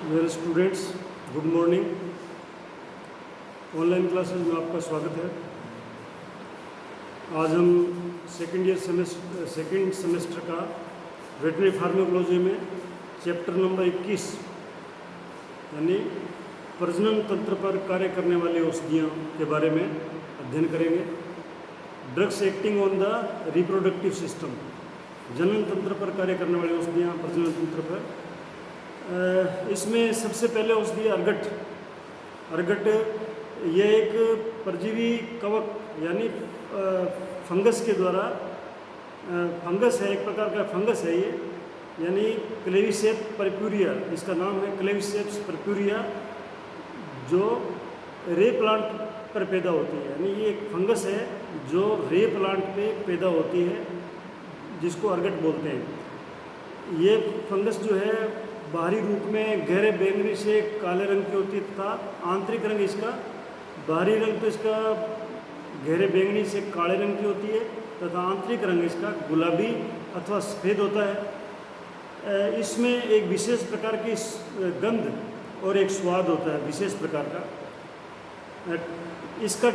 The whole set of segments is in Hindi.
Well students, good morning. Online classes में आपका स्वागत है। आज हम सेकेंड सेमेस्टर का वेटरनरी फार्माकोलॉजी में चैप्टर नंबर 21 यानी प्रजनन तंत्र पर कार्य करने वाली औषधियों के बारे में अध्ययन करेंगे। Drugs acting on the reproductive system, जनन तंत्र पर कार्य करने वाली औषधियाँ प्रजनन तंत्र पर। इसमें सबसे पहले औषधि अर्गट। अर्गट यह एक परजीवी कवक यानी फंगस के द्वारा, फंगस है, एक प्रकार का फंगस है ये, यानी क्लेविसेप परप्यूरिया, इसका नाम है क्लेविसेप्स परप्यूरिया, जो रे प्लांट पर पैदा होती है। यानी ये एक फंगस है जो रे प्लांट पे पैदा होती है, जिसको अर्गट बोलते हैं। ये फंगस जो है बाहरी रूप में गहरे बैंगनी से काले रंग की होती है तथा आंतरिक रंग इसका, बाहरी रंग तो इसका गहरे बैंगनी से काले रंग की होती है तथा आंतरिक रंग इसका गुलाबी अथवा सफ़ेद होता है। इसमें एक विशेष प्रकार की गंध और एक स्वाद होता है विशेष प्रकार का। इसका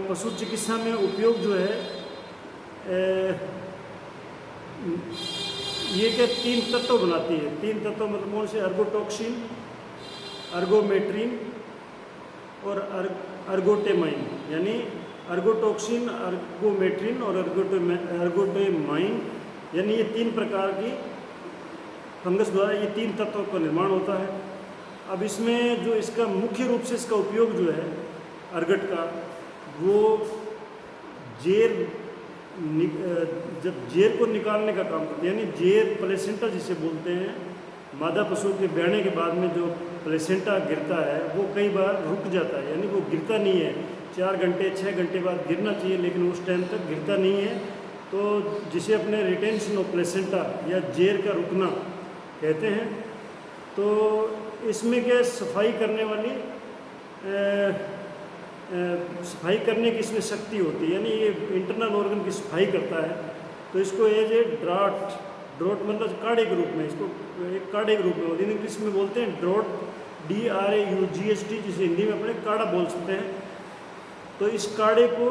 पशु चिकित्सा में उपयोग जो है ये क्या तीन तत्व बनाती है। तीन तत्व मतलब कौन से? अर्गोटॉक्सिन, अर्गोमेट्रिन और अर्गोटेमाइन। यानी अर्गोटॉक्सिन, अर्गोमेट्रिन और अर्गोटेमाइन, यानी ये तीन प्रकार की फंगस द्वारा ये तीन तत्वों का निर्माण होता है। अब इसमें जो इसका मुख्य रूप से इसका उपयोग जो है अर्गट का, वो जब जेर को निकालने का काम करते हैं, यानी जेर प्लेसेंटा जिसे बोलते हैं, मादा पशु के ब्याने के बाद में जो प्लेसेंटा गिरता है वो कई बार रुक जाता है, यानी वो गिरता नहीं है। 4 घंटे 6 घंटे बाद गिरना चाहिए लेकिन उस टाइम तक गिरता नहीं है, तो जिसे अपने रिटेंशन ऑफ प्लेसेंटा या जेर का रुकना कहते हैं। तो इसमें क्या सफाई करने वाली सफाई करने की इसमें शक्ति होती है, यानी ये इंटरनल ऑर्गन की सफाई करता है। तो इसको एज ए ड्रॉट मतलब काढ़े के रूप में, इसको एक काढ़े के रूप में इंग्लिश में बोलते हैं ड्रॉट, DRAUGST, जिसे हिंदी में अपने काढ़ा बोल सकते हैं। तो इस काढ़े को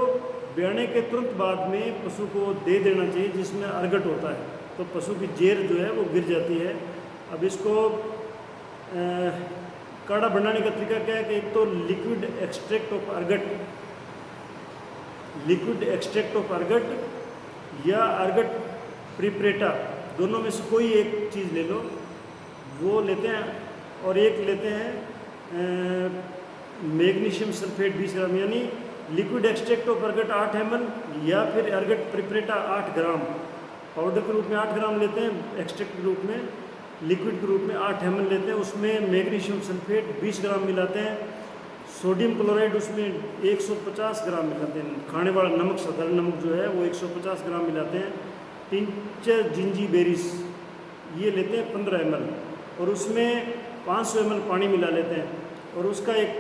ब्याने के तुरंत बाद में पशु को दे देना चाहिए, जिसमें अर्गट होता है, तो पशु की जेर जो है वो गिर जाती है। अब इसको काढ़ा बनाने का तरीका क्या है कि एक तो लिक्विड एक्सट्रैक्ट ऑफ अर्गट या अर्गट प्रिपरेटा, दोनों में से कोई एक चीज़ ले लो, वो लेते हैं। और एक लेते हैं मैग्नीशियम सल्फेट 20 ग्राम, यानी liquid extract of ergot 8 ml या फिर अर्गट प्रिपरेटा 8 ग्राम। पाउडर के रूप में 8 ग्राम लेते हैं, एक्सट्रैक्ट के रूप में, लिक्विड के रूप में 8 ml लेते हैं। उसमें मैग्नीशियम सल्फेट 20 ग्राम मिलाते हैं, सोडियम क्लोराइड उसमें 150 ग्राम मिलाते हैं, खाने वाला नमक, साधारण नमक जो है वो 150 ग्राम मिलाते हैं। टिंचर जिंजीबेरिस ये लेते हैं 15 ml, और उसमें 500 ml पानी मिला लेते हैं और उसका एक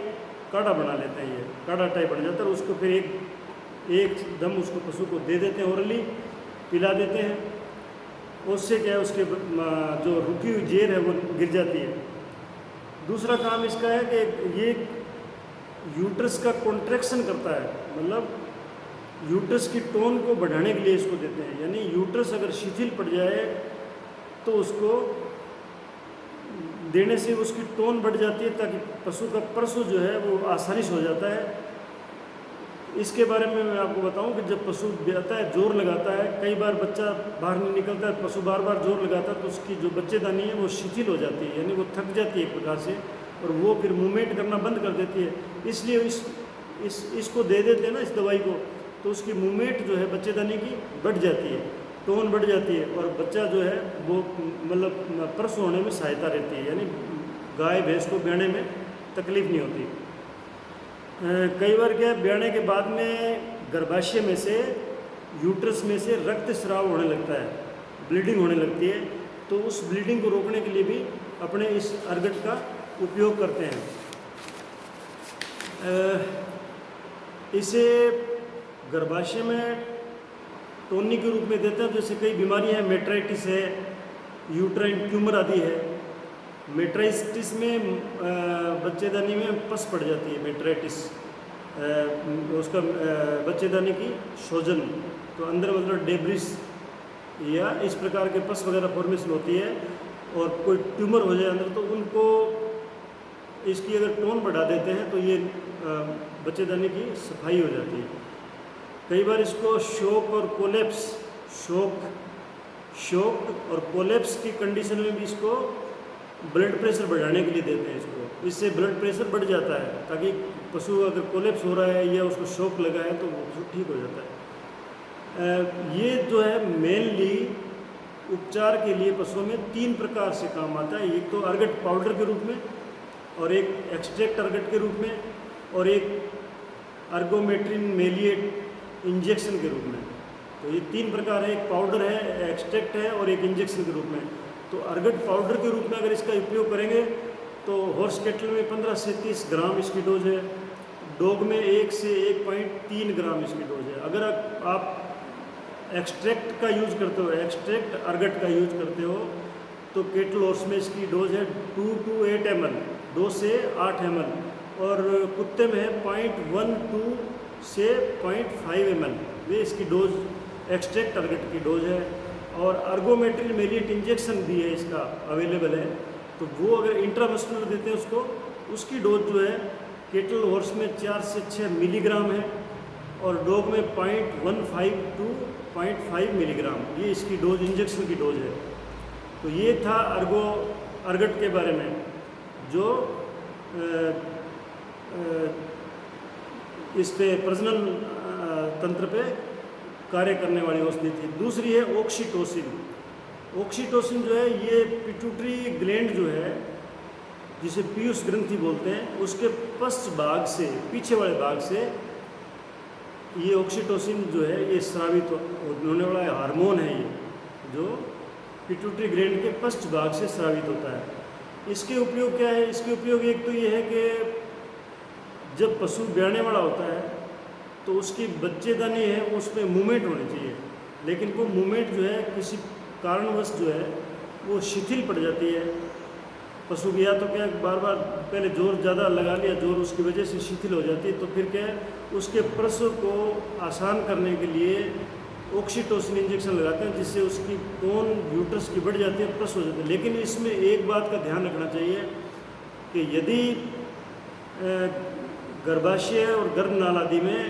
काढ़ा बना लेते हैं। ये काढ़ा टाइप बन जाता है। उसको फिर एक दम उसको पशु को दे देते हैं, ओरली पिला देते हैं। उससे क्या है, उसके जो रुकी हुई जेर है वो गिर जाती है। दूसरा काम इसका है कि ये यूट्रस का कॉन्ट्रैक्शन करता है, मतलब यूट्रस की टोन को बढ़ाने के लिए इसको देते हैं। यानी यूट्रस अगर शिथिल पड़ जाए तो उसको देने से उसकी टोन बढ़ जाती है, ताकि पशु का प्रसव जो है वो आसानी से हो जाता है। इसके बारे में मैं आपको बताऊं कि जब पशु ब्याता है, जोर लगाता है, कई बार बच्चा बाहर नहीं निकलता है, पशु बार बार जोर लगाता है, तो उसकी जो बच्चेदानी है वो शिथिल हो जाती है, यानी वो थक जाती है एक प्रकार से, और वो फिर मूवमेंट करना बंद कर देती है। इसलिए इसको दे देते हैं ना, इस दवाई को, तो उसकी मूवमेंट जो है बच्चेदानी की बढ़ जाती है, टोन बढ़ जाती है, और बच्चा जो है वो मतलब प्रसव होने में सहायता रहती है, यानी गाय भैंस को ब्याने में तकलीफ नहीं होती। कई बार क्या ब्याने के बाद में गर्भाशय में से, यूट्रस में से रक्त स्राव होने लगता है, ब्लीडिंग होने लगती है, तो उस ब्लीडिंग को रोकने के लिए भी अपने इस अर्गट का उपयोग करते हैं। इसे गर्भाशय में टोनिक के रूप में देते हैं। जैसे कई बीमारियां हैं, मेट्राइटिस है, यूट्राइन ट्यूमर आदि है, मेट्राइटिस में बच्चेदानी में पस पड़ जाती है, मेट्राइटिस उसका बच्चेदानी की सूजन, तो अंदर मतलब डेब्रिस या इस प्रकार के पस वगैरह फॉर्मेशन होती है और कोई ट्यूमर हो जाए अंदर, तो उनको इसकी अगर टोन बढ़ा देते हैं तो ये बच्चेदानी की सफाई हो जाती है। कई बार इसको शॉक और कोलेप्स, शॉक और कोलेप्स की कंडीशन में भी इसको ब्लड प्रेशर बढ़ाने के लिए देते हैं इसको, इससे ब्लड प्रेशर बढ़ जाता है ताकि पशु अगर कोलेप्स हो रहा है या उसको शॉक लगा है तो वो ठीक हो जाता है। ये जो है मेनली उपचार के लिए पशुओं में 3 प्रकार से काम आता है। एक तो अर्गट पाउडर के रूप में, और एक एक्सट्रैक्ट अर्गट के रूप में, और एक अर्गोमेट्रिन मेलिएट इंजेक्शन के रूप में। तो ये 3 प्रकार है, एक पाउडर है, एक्सट्रैक्ट है और एक इंजेक्शन के रूप में। तो अर्गट पाउडर के रूप में अगर इसका उपयोग करेंगे तो हॉर्स कैटल में 15 से 30 ग्राम इसकी डोज है, डॉग में 1 से 1.3 ग्राम इसकी डोज है। अगर आप एक्सट्रैक्ट का यूज करते हो, एक्सट्रैक्ट अर्गट का यूज करते हो, तो कैटल हॉर्स में इसकी डोज है 2 to 8 ml, 2 से 8 ml, और कुत्ते में है 0.12 से 0.5 ml, वे इसकी डोज एक्सट्रैक्ट अर्गट की डोज है। और अर्गोमेट्रिन मेलिएट इंजेक्शन भी है इसका अवेलेबल है, तो वो अगर इंट्रामस्कुलर देते हैं उसको, उसकी डोज जो है कैटल हॉर्स में 4 से 6 मिलीग्राम है और डॉग में 0.15 to 0.5 मिलीग्राम, ये इसकी डोज इंजेक्शन की डोज है। तो ये था अर्गट के बारे में, जो इस पे प्रजनन तंत्र पे कार्य करने वाली औषधि थी। दूसरी है ऑक्सीटोसिन। ऑक्सीटोसिन जो है ये पिट्यूटरी ग्लैंड जो है, जिसे पीयूष ग्रंथि बोलते हैं, उसके पश्च भाग से, पीछे वाले भाग से ये ऑक्सीटोसिन जो है ये स्रावित होने वाला हार्मोन है, ये जो पिट्यूटरी ग्लैंड के पश्च भाग से स्रावित होता है। इसके उपयोग क्या है? इसके उपयोग एक तो ये है कि जब पशु ब्याने वाला होता है तो उसकी बच्चेदानी है उसमें मूवमेंट होनी चाहिए, लेकिन वो मूवमेंट जो है किसी कारणवश जो है वो शिथिल पड़ जाती है पशु की, या तो क्या बार बार पहले जोर ज़्यादा लगा लिया, जोर उसकी वजह से शिथिल हो जाती है, तो फिर क्या है उसके प्रसव को आसान करने के लिए ऑक्सीटोसिन इंजेक्शन लगाते हैं, जिससे उसकी टोन यूट्रस की बढ़ जाती है, प्रसव हो जाती है। लेकिन इसमें एक बात का ध्यान रखना चाहिए कि यदि गर्भाशय और गर्भनाल आदि में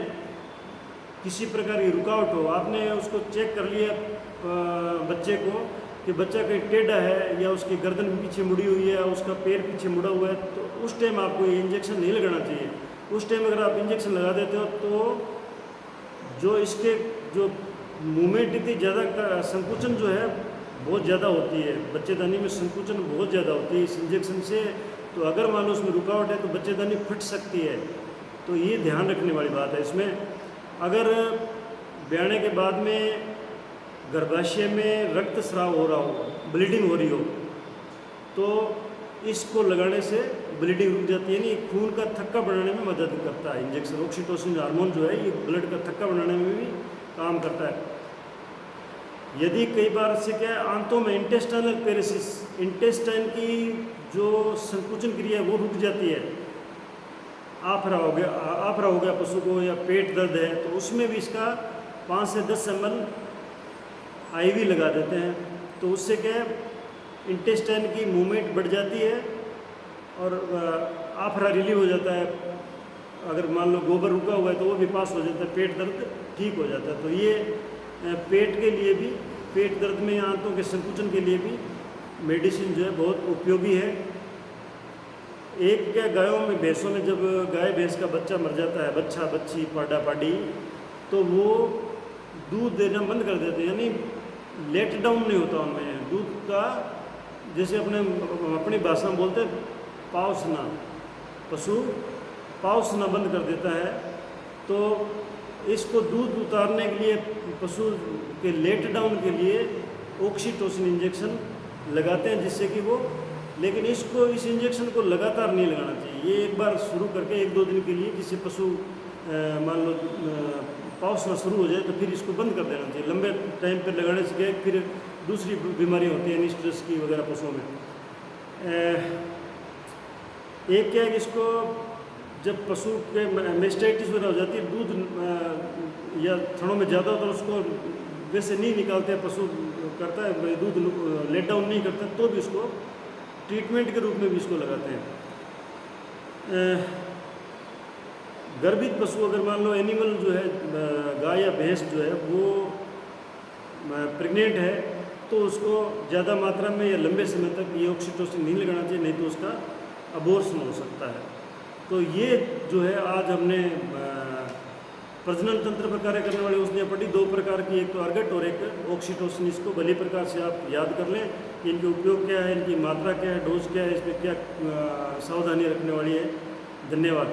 किसी प्रकार की रुकावट हो, आपने उसको चेक कर लिया बच्चे को कि बच्चा कहीं टेढ़ा है या उसकी गर्दन पीछे मुड़ी हुई है या उसका पैर पीछे मुड़ा हुआ है, तो उस टाइम आपको ये इंजेक्शन नहीं लगाना चाहिए। उस टाइम अगर आप इंजेक्शन लगा देते हो तो जो इसके जो मूवमेंट इतनी ज़्यादा, संकुचन जो है बहुत ज़्यादा होती है, बच्चेदानी में संकुचन बहुत ज़्यादा होती है इस इंजेक्शन से। तो अगर मान लो उसमें रुकावट है तो बच्चेदानी फट सकती है, तो ये ध्यान रखने वाली बात है इसमें। अगर ब्याने के बाद में गर्भाशय में रक्तस्राव हो रहा हो, ब्लीडिंग हो रही हो, तो इसको लगाने से ब्लीडिंग रुक जाती है, नहीं खून का थक्का बनाने में मदद करता है इंजेक्शन। ऑक्सीटोसिन हार्मोन जो है ये ब्लड का थक्का बनाने में भी काम करता है। यदि कई बार से क्या है आंतों में इंटेस्टाइनल पेरिसिस, इंटेस्टाइन की जो संकुचन क्रिया है वो रुक जाती है, आफरा हो गया पशु को, या पेट दर्द है, तो उसमें भी इसका 5 से 10 ml IV लगा देते हैं। तो उससे क्या है इंटेस्टाइन की मूवमेंट बढ़ जाती है और आफरा रिलीव हो जाता है। अगर मान लो गोबर रुका हुआ है तो वो भी पास हो जाता है, पेट दर्द ठीक हो जाता है। तो ये पेट के लिए भी, पेट दर्द में आंतों के संकुचन के लिए भी मेडिसिन जो है बहुत उपयोगी है। एक क्या गायों में, भैंसों में जब गाय भैंस का बच्चा मर जाता है, बच्चा बच्ची पाडा पाडी, तो वो दूध देना बंद कर देते हैं, यानी लेट डाउन नहीं होता उनमें दूध का, जैसे अपनी भाषा में बोलते हैं पाउसना, पशु पाउसना बंद कर देता है। तो इसको दूध उतारने के लिए पशु के लेट डाउन के लिए ऑक्सीटोसिन इंजेक्शन लगाते हैं, जिससे कि वो, लेकिन इस इंजेक्शन को लगातार नहीं लगाना चाहिए। ये एक बार शुरू करके 1-2 दिन के लिए, जिससे पशु मान लो पाउसना शुरू हो जाए तो फिर इसको बंद कर देना चाहिए। लंबे टाइम पर लगाने से क्या फिर दूसरी बीमारियाँ होती हैं स्ट्रेस की वगैरह पशुओं में। एक क्या है कि इसको जब पशु के मेस्टाइटिस वगैरह हो जाती है, दूध या थनों में ज़्यादा होता है, उसको वैसे नहीं निकालते हैं, पशु करता है दूध लेट डाउन नहीं करता, तो भी इसको ट्रीटमेंट के रूप में भी इसको लगाते हैं। गर्भित पशु अगर मान लो एनिमल जो है, गाय या भैंस जो है वो प्रेग्नेंट है, तो उसको ज़्यादा मात्रा में या लंबे समय तक ये ऑक्सीटोसिन नहीं लगाना चाहिए, नहीं तो उसका अबॉर्शन हो सकता है। तो ये जो है आज हमने प्रजनन तंत्र पर कार्य करने वाली औषधियाँ पढ़ी, दो प्रकार की, एक तो अर्गट और एक ऑक्सीटोसिन। इसको भली प्रकार से आप याद कर लें कि इनके उपयोग क्या है, इनकी मात्रा क्या है, डोज क्या है, इसमें क्या सावधानी रखने वाली है। धन्यवाद।